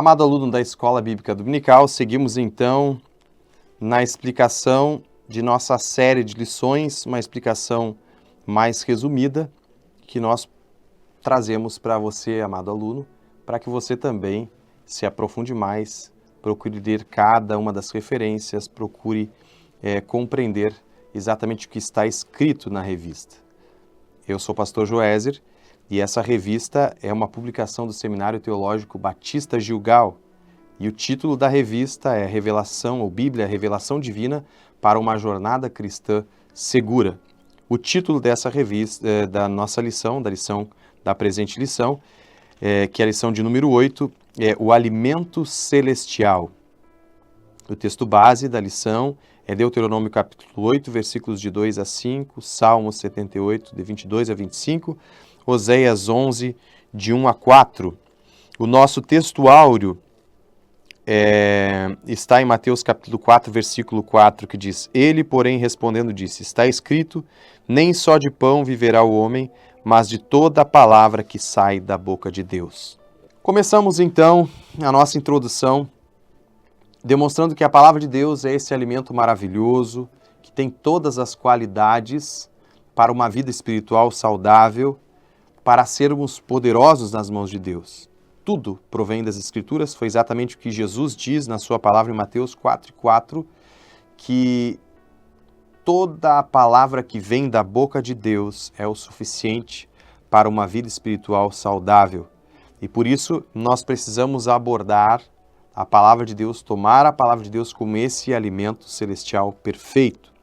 Amado aluno da Escola Bíblica Dominical, seguimos então na explicação de nossa série de lições, uma explicação mais resumida que nós trazemos para você, amado aluno, para que você também se aprofunde mais, procure ler cada uma das referências, procure compreender exatamente o que está escrito na revista. Eu sou o pastor Joézer e essa revista é uma publicação do Seminário Teológico Batista Gilgal. E o título da revista é Revelação, ou Bíblia, Revelação Divina para uma Jornada Cristã Segura. O título dessa revista, da nossa lição, da presente lição, que é a lição de número 8, é O Alimento Celestial. O texto base da lição é Deuteronômio capítulo 8, versículos de 2 a 5, Salmos 78, de 22 a 25, Oséias 11, de 1 a 4. O nosso texto áureo está em Mateus capítulo 4, versículo 4, que diz: Ele, porém, respondendo, disse: Está escrito, nem só de pão viverá o homem, mas de toda a palavra que sai da boca de Deus. Começamos, então, a nossa introdução demonstrando que a palavra de Deus é esse alimento maravilhoso, que tem todas as qualidades para uma vida espiritual saudável, para sermos poderosos nas mãos de Deus. Tudo provém das Escrituras, foi exatamente o que Jesus diz na sua palavra em Mateus 4:4, que toda a palavra que vem da boca de Deus é o suficiente para uma vida espiritual saudável. E por isso nós precisamos abordar a palavra de Deus, tomar a palavra de Deus como esse alimento celestial perfeito.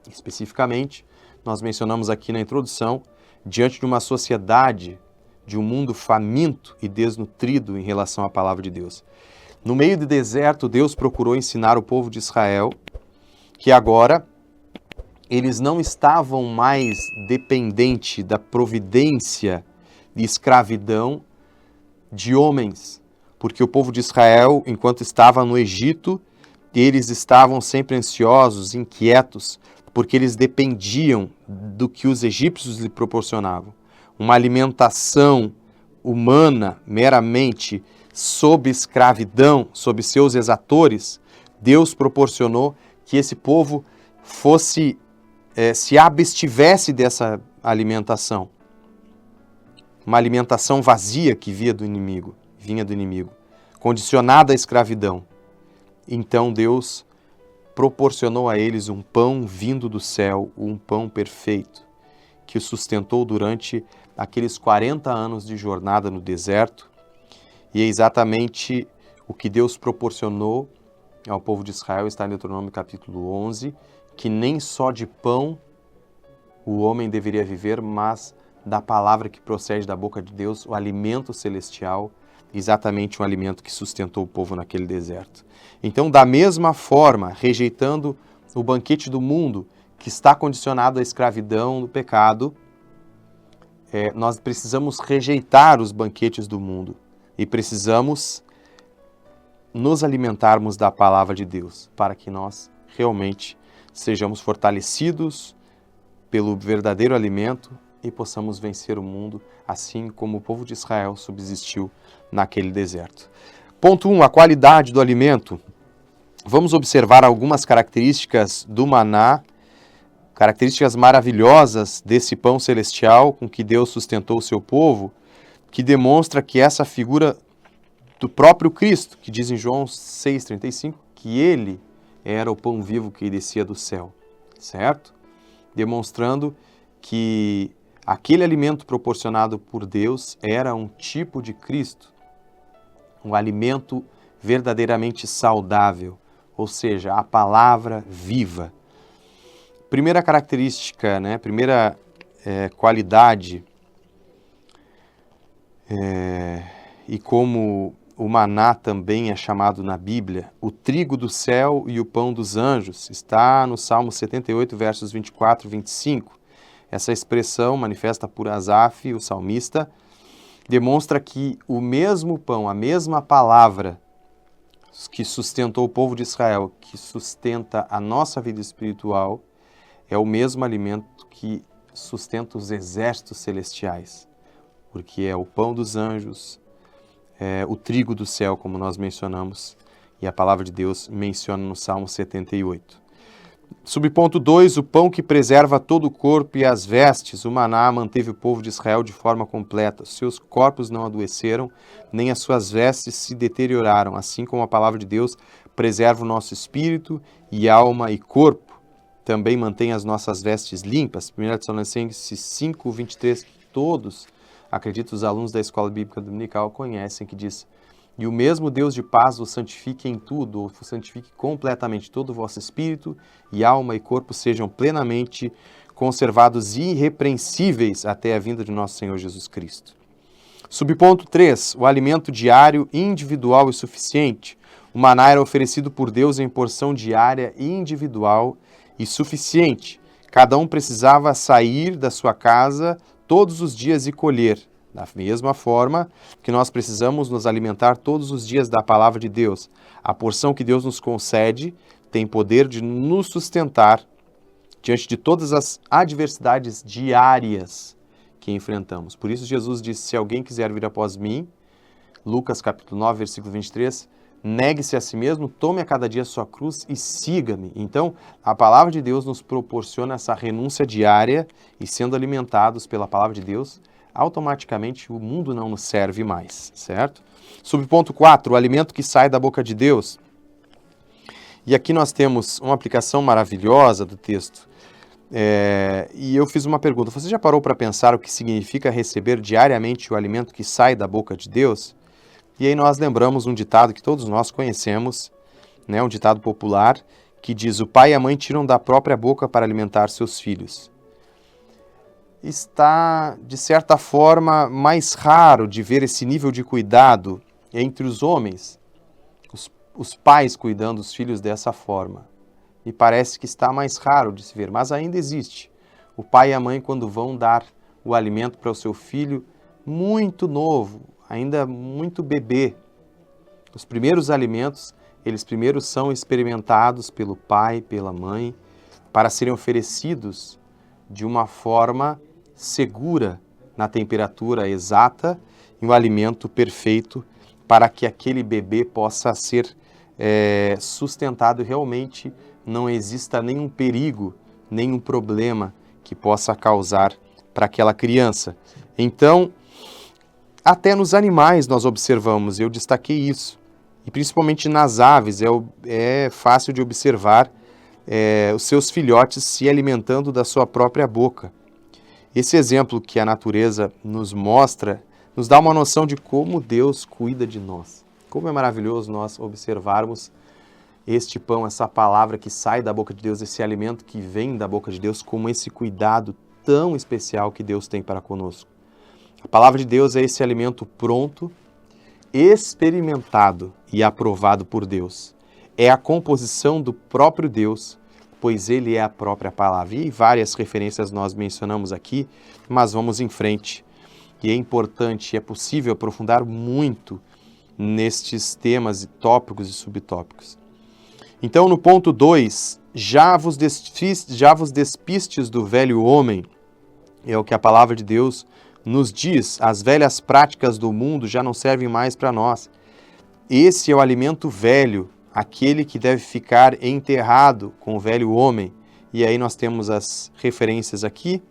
Especificamente, nós mencionamos aqui na introdução, diante de uma sociedade, de um mundo faminto e desnutrido em relação à palavra de Deus. No meio do deserto, Deus procurou ensinar o povo de Israel que agora eles não estavam mais dependentes da providência e escravidão de homens, porque o povo de Israel, enquanto estava no Egito, eles estavam sempre ansiosos, inquietos, porque eles dependiam do que os egípcios lhe proporcionavam. Uma alimentação humana, meramente sob escravidão, sob seus exatores, Deus proporcionou que esse povo se abstivesse dessa alimentação. Uma alimentação vazia que vinha do inimigo, condicionada à escravidão. Então Deus proporcionou a eles um pão vindo do céu, um pão perfeito, que os sustentou durante aqueles 40 anos de jornada no deserto. E é exatamente o que Deus proporcionou ao povo de Israel, está em Deuteronômio capítulo 11, que nem só de pão o homem deveria viver, mas da palavra que procede da boca de Deus, o alimento celestial, exatamente um alimento que sustentou o povo naquele deserto. Então, da mesma forma, rejeitando o banquete do mundo, que está condicionado à escravidão do pecado, nós precisamos rejeitar os banquetes do mundo e precisamos nos alimentarmos da palavra de Deus, para que nós realmente sejamos fortalecidos pelo verdadeiro alimento e possamos vencer o mundo, assim como o povo de Israel subsistiu naquele deserto. Ponto 1, a qualidade do alimento. Vamos observar algumas características do maná, características maravilhosas desse pão celestial com que Deus sustentou o seu povo, que demonstra que essa figura do próprio Cristo, que diz em João 6,35, que ele era o pão vivo que descia do céu, certo? Demonstrando que aquele alimento proporcionado por Deus era um tipo de Cristo, um alimento verdadeiramente saudável, ou seja, a palavra viva. Primeira característica, primeira qualidade, e como o maná também é chamado na Bíblia, o trigo do céu e o pão dos anjos, está no Salmo 78, versos 24 e 25. Essa expressão, manifesta por Asaf, o salmista, demonstra que o mesmo pão, a mesma palavra que sustentou o povo de Israel, que sustenta a nossa vida espiritual, é o mesmo alimento que sustenta os exércitos celestiais, porque é o pão dos anjos, o trigo do céu, como nós mencionamos, e a palavra de Deus menciona no Salmo 78. Subponto 2, o pão que preserva todo o corpo e as vestes, o maná manteve o povo de Israel de forma completa. Seus corpos não adoeceram, nem as suas vestes se deterioraram, assim como a palavra de Deus preserva o nosso espírito e alma e corpo. Também mantém as nossas vestes limpas. 1 Tessalonicenses 5, 23, todos, acredito, os alunos da Escola Bíblica Dominical conhecem, que diz: e o mesmo Deus de paz vos santifique em tudo, ou vos santifique completamente todo o vosso espírito e alma e corpo sejam plenamente conservados e irrepreensíveis até a vinda de nosso Senhor Jesus Cristo. Subponto 3. O alimento diário, individual e suficiente. O maná era oferecido por Deus em porção diária, individual e suficiente. Cada um precisava sair da sua casa todos os dias e colher. Da mesma forma que nós precisamos nos alimentar todos os dias da palavra de Deus, a porção que Deus nos concede tem poder de nos sustentar diante de todas as adversidades diárias que enfrentamos. Por isso Jesus disse: se alguém quiser vir após mim, Lucas capítulo 9, versículo 23, negue-se a si mesmo, tome a cada dia a sua cruz e siga-me. Então, a palavra de Deus nos proporciona essa renúncia diária e sendo alimentados pela palavra de Deus, automaticamente o mundo não nos serve mais, certo? Subponto 4, o alimento que sai da boca de Deus. E aqui nós temos uma aplicação maravilhosa do texto. E eu fiz uma pergunta: você já parou para pensar o que significa receber diariamente o alimento que sai da boca de Deus? E aí nós lembramos um ditado que todos nós conhecemos, né, um ditado popular, que diz: o pai e a mãe tiram da própria boca para alimentar seus filhos. Está, de certa forma, mais raro de ver esse nível de cuidado entre os homens, os pais cuidando dos filhos dessa forma. Me parece que está mais raro de se ver, mas ainda existe. O pai e a mãe, quando vão dar o alimento para o seu filho muito novo, ainda muito bebê, os primeiros alimentos, eles primeiro são experimentados pelo pai, pela mãe, para serem oferecidos de uma forma segura, na temperatura exata, e um alimento perfeito para que aquele bebê possa ser sustentado e realmente não exista nenhum perigo, nenhum problema que possa causar para aquela criança. Então, até nos animais nós observamos, eu destaquei isso, e principalmente nas aves é fácil de observar os seus filhotes se alimentando da sua própria boca. Esse exemplo que a natureza nos mostra, nos dá uma noção de como Deus cuida de nós. Como é maravilhoso nós observarmos este pão, essa palavra que sai da boca de Deus, esse alimento que vem da boca de Deus, como esse cuidado tão especial que Deus tem para conosco. A palavra de Deus é esse alimento pronto, experimentado e aprovado por Deus. É a composição do próprio Deus, pois Ele é a própria palavra. E várias referências nós mencionamos aqui, mas vamos em frente. E é importante, é possível aprofundar muito nestes temas tópicos e subtópicos. Então, no ponto 2, já vos despistes do velho homem, é o que a palavra de Deus nos diz. As velhas práticas do mundo já não servem mais para nós. Esse é o alimento velho, aquele que deve ficar enterrado com o velho homem. E aí nós temos as referências aqui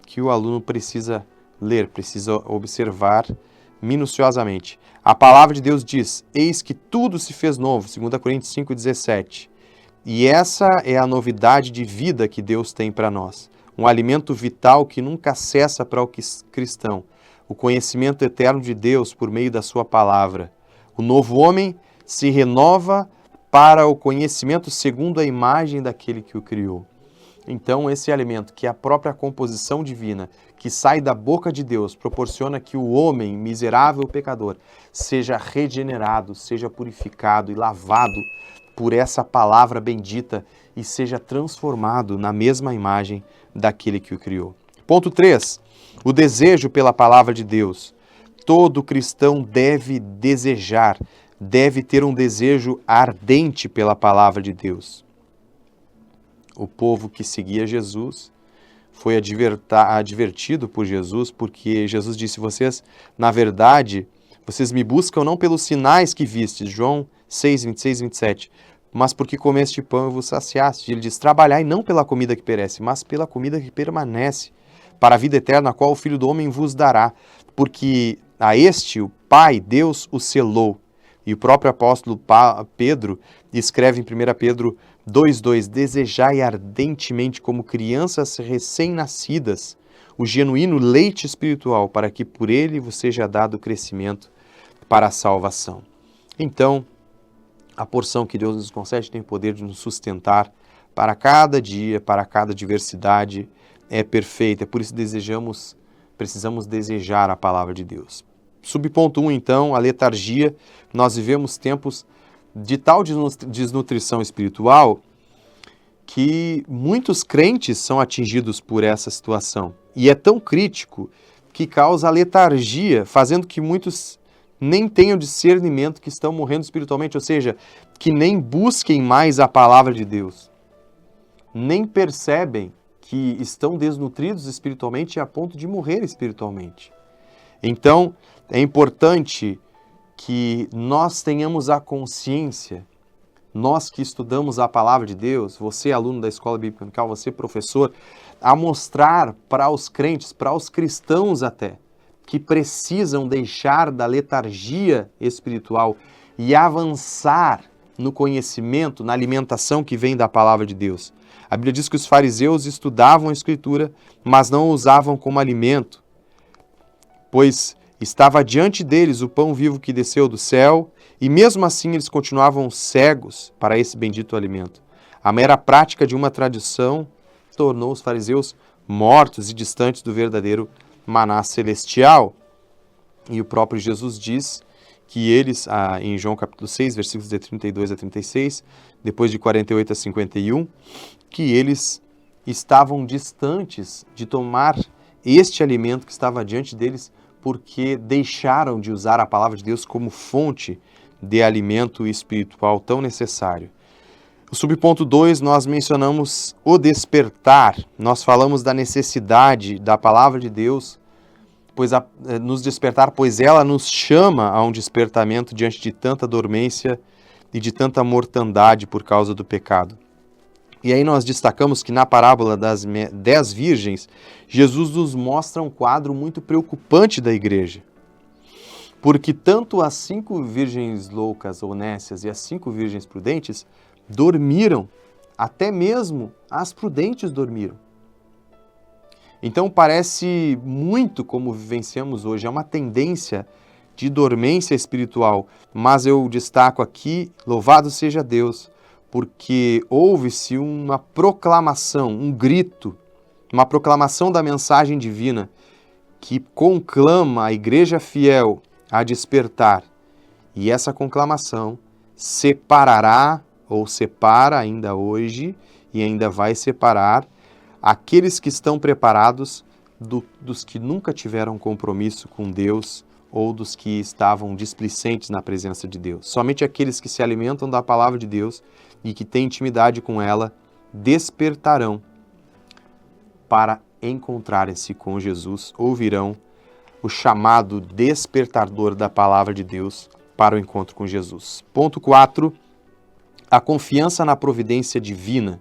que o aluno precisa ler, precisa observar minuciosamente. A palavra de Deus diz: eis que tudo se fez novo, 2 Coríntios 5,17. E essa é a novidade de vida que Deus tem para nós. Um alimento vital que nunca cessa para o cristão. O conhecimento eterno de Deus por meio da sua palavra. O novo homem se renova para o conhecimento segundo a imagem daquele que o criou. Então, esse alimento, que é a própria composição divina, que sai da boca de Deus, proporciona que o homem, miserável pecador, seja regenerado, seja purificado e lavado por essa palavra bendita e seja transformado na mesma imagem daquele que o criou. Ponto 3. O desejo pela palavra de Deus. Todo cristão deve desejar, deve ter um desejo ardente pela palavra de Deus. O povo que seguia Jesus foi advertido por Jesus, porque Jesus disse: vocês, na verdade, Vocês me buscam não pelos sinais que vistes, João 6, 26, 27, mas porque comeste pão e vos saciaste. Ele diz, trabalhai não pela comida que perece, mas pela comida que permanece, para a vida eterna, a qual o Filho do Homem vos dará. Porque a este, o Pai, Deus, o selou. E o próprio apóstolo Pedro escreve em 1 Pedro 2,2, desejai ardentemente como crianças recém-nascidas o genuíno leite espiritual, para que por ele vos seja dado crescimento para a salvação. Então, a porção que Deus nos concede tem o poder de nos sustentar para cada dia, para cada adversidade, é perfeita. Por isso precisamos desejar a palavra de Deus. Subponto 1, então, a letargia. Nós vivemos tempos de tal desnutrição espiritual que muitos crentes são atingidos por essa situação. E é tão crítico que causa a letargia, fazendo que muitos nem tenham discernimento que estão morrendo espiritualmente, ou seja, que nem busquem mais a palavra de Deus, nem percebem que estão desnutridos espiritualmente a ponto de morrer espiritualmente. Então, é importante que nós tenhamos a consciência, nós que estudamos a palavra de Deus, você aluno da Escola Bíblica Dominical, você professor, a mostrar para os crentes, para os cristãos até, que precisam deixar da letargia espiritual e avançar no conhecimento, na alimentação que vem da palavra de Deus. A Bíblia diz que os fariseus estudavam a Escritura, mas não a usavam como alimento, pois estava diante deles o pão vivo que desceu do céu, e mesmo assim eles continuavam cegos para esse bendito alimento. A mera prática de uma tradição tornou os fariseus mortos e distantes do verdadeiro maná celestial. E o próprio Jesus diz que eles, em João capítulo 6, versículos de 32 a 36, depois de 48 a 51, que eles estavam distantes de tomar este alimento que estava diante deles, porque deixaram de usar a palavra de Deus como fonte de alimento espiritual tão necessário. No subponto 2, nós mencionamos o despertar. Nós falamos da necessidade da palavra de Deus nos despertar, pois ela nos chama a um despertamento diante de tanta dormência e de tanta mortandade por causa do pecado. E aí nós destacamos que na parábola das 10 virgens, Jesus nos mostra um quadro muito preocupante da igreja. Porque tanto as 5 virgens loucas ou nécias e as 5 virgens prudentes dormiram, até mesmo as prudentes dormiram. Então parece muito como vivenciamos hoje, é uma tendência de dormência espiritual, mas eu destaco aqui, louvado seja Deus, porque houve-se uma proclamação, um grito, uma proclamação da mensagem divina que conclama a igreja fiel a despertar. E essa conclamação separará, ou separa ainda hoje, e ainda vai separar, aqueles que estão preparados dos que nunca tiveram compromisso com Deus ou dos que estavam displicentes na presença de Deus. Somente aqueles que se alimentam da palavra de Deus e que têm intimidade com ela despertarão para encontrarem-se com Jesus, ouvirão o chamado despertador da palavra de Deus para o encontro com Jesus. Ponto 4, a confiança na providência divina.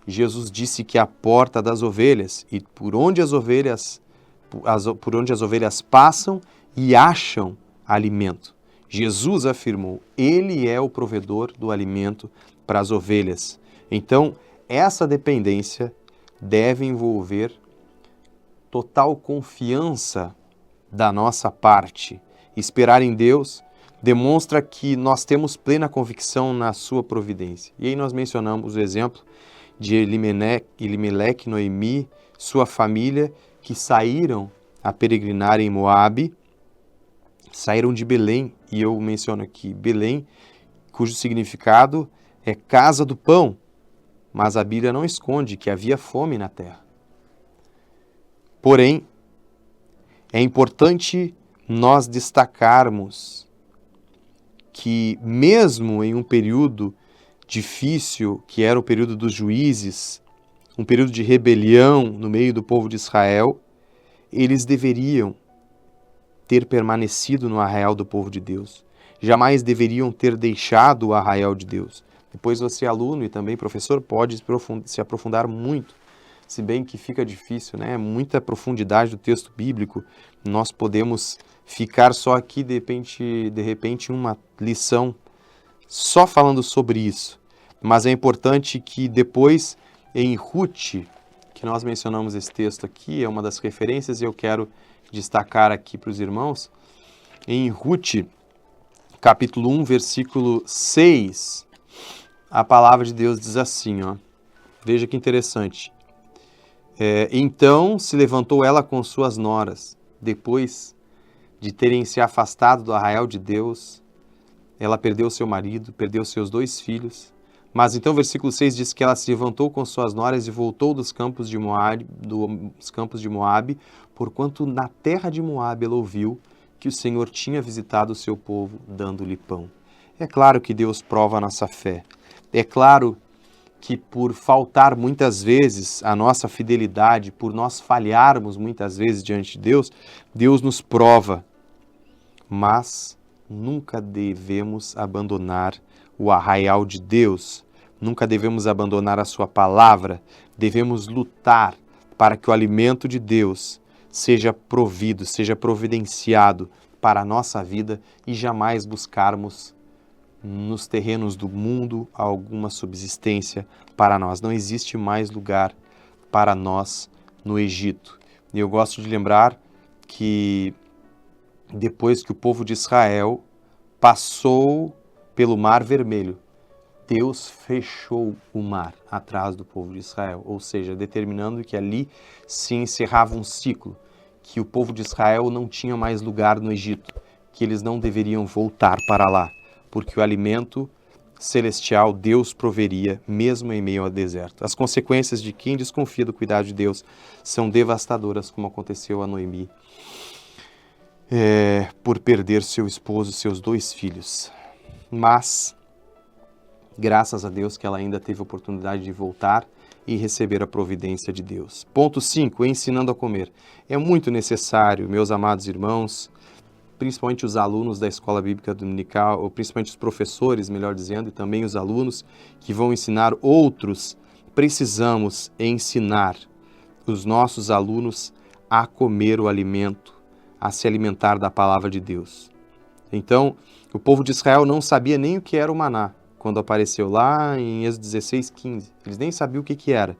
Jesus disse que é a porta das ovelhas, e por onde as ovelhas passam e acham alimento. Jesus afirmou, ele é o provedor do alimento para as ovelhas. Então, essa dependência deve envolver total confiança da nossa parte. Esperar em Deus demonstra que nós temos plena convicção na sua providência. E aí nós mencionamos o exemplo de Elimeleque, Noemi, sua família, que saíram a peregrinar em Moabe, saíram de Belém, e eu menciono aqui Belém, cujo significado é casa do pão, mas a Bíblia não esconde que havia fome na terra. Porém, é importante nós destacarmos que mesmo em um período difícil, que era o período dos juízes, um período de rebelião no meio do povo de Israel, eles deveriam ter permanecido no arraial do povo de Deus. Jamais deveriam ter deixado o arraial de Deus. Depois você, aluno e também professor, pode se aprofundar muito, se bem que fica difícil, né? Muita profundidade do texto bíblico. Nós podemos ficar só aqui, de repente, uma lição só falando sobre isso. Mas é importante que depois, em Ruth, que nós mencionamos esse texto aqui, é uma das referências e eu quero destacar aqui para os irmãos, em Ruth, capítulo 1, versículo 6, a palavra de Deus diz assim, ó, veja que interessante. Então se levantou ela com suas noras, depois de terem se afastado do arraial de Deus, ela perdeu seu marido, perdeu seus 2 filhos, mas então o versículo 6 diz que ela se levantou com suas noras e voltou dos campos de Moabe, porquanto na terra de Moabe ela ouviu que o Senhor tinha visitado o seu povo, dando-lhe pão. É claro que Deus prova a nossa fé. É claro que por faltar muitas vezes a nossa fidelidade, por nós falharmos muitas vezes diante de Deus, Deus nos prova. Mas nunca devemos abandonar o arraial de Deus, nunca devemos abandonar a sua palavra, devemos lutar para que o alimento de Deus seja provido, seja providenciado para a nossa vida e jamais buscarmos nos terrenos do mundo alguma subsistência para nós. Não existe mais lugar para nós no Egito. E eu gosto de lembrar que depois que o povo de Israel passou pelo Mar Vermelho, Deus fechou o mar atrás do povo de Israel, ou seja, determinando que ali se encerrava um ciclo, que o povo de Israel não tinha mais lugar no Egito, que eles não deveriam voltar para lá, porque o alimento celestial Deus proveria mesmo em meio ao deserto. As consequências de quem desconfia do cuidado de Deus são devastadoras, como aconteceu a Noemi, por perder seu esposo e seus 2 filhos. Mas, graças a Deus que ela ainda teve a oportunidade de voltar e receber a providência de Deus. Ponto 5, ensinando a comer. É muito necessário, meus amados irmãos, principalmente os alunos da Escola Bíblica Dominical, ou principalmente os professores, melhor dizendo, e também os alunos que vão ensinar outros, precisamos ensinar os nossos alunos a comer o alimento, a se alimentar da palavra de Deus. Então, o povo de Israel não sabia nem o que era o maná, quando apareceu lá em Êxodo 16:15. Eles nem sabiam o que era.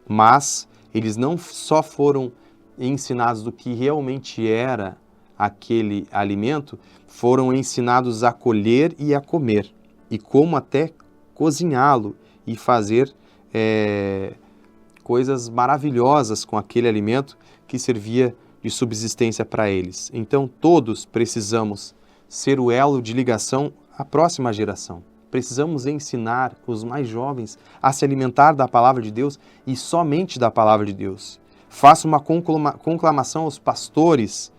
Mas eles não só foram ensinados do que realmente era aquele alimento, foram ensinados a colher e a comer, e como até cozinhá-lo e fazer coisas maravilhosas com aquele alimento que servia de subsistência para eles. Então todos precisamos ser o elo de ligação à próxima geração. Precisamos ensinar os mais jovens a se alimentar da palavra de Deus e somente da palavra de Deus. Faça uma conclamação aos pastores,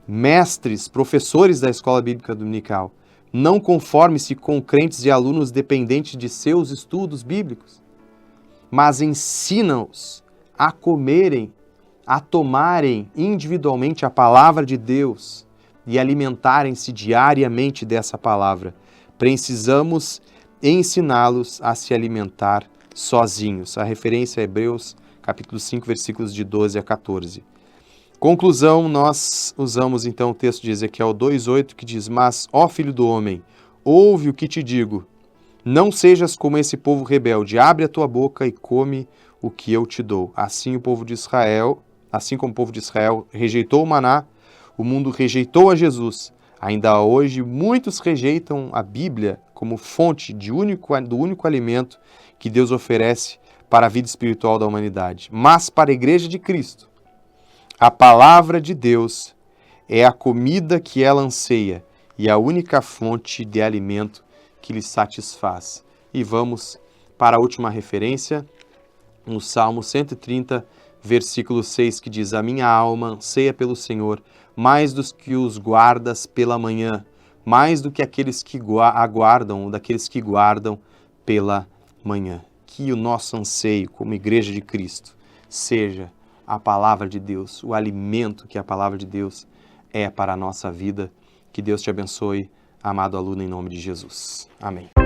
mestres, professores da Escola Bíblica Dominical. Não conforme-se com crentes e alunos dependentes de seus estudos bíblicos, mas ensina-os a comerem, a tomarem individualmente a palavra de Deus e alimentarem-se diariamente dessa palavra. Precisamos ensiná-los a se alimentar sozinhos. A referência é Hebreus, capítulo 5, versículos de 12 a 14. Conclusão, nós usamos então o texto de Ezequiel 2:8, que diz: Mas, ó filho do homem, ouve o que te digo. Não sejas como esse povo rebelde. Abre a tua boca e come o que eu te dou. Assim como o povo de Israel rejeitou o maná, o mundo rejeitou a Jesus. Ainda hoje, muitos rejeitam a Bíblia como fonte do único alimento que Deus oferece para a vida espiritual da humanidade. Mas para a Igreja de Cristo, a palavra de Deus é a comida que ela anseia e a única fonte de alimento que lhe satisfaz. E vamos para a última referência, no Salmo 130, versículo 6, que diz: A minha alma anseia pelo Senhor, mais do que os guardas pela manhã, mais do que aqueles que daqueles que guardam pela manhã. Que o nosso anseio como Igreja de Cristo seja a palavra de Deus, o alimento que a palavra de Deus é para a nossa vida. Que Deus te abençoe, amado aluno, em nome de Jesus. Amém.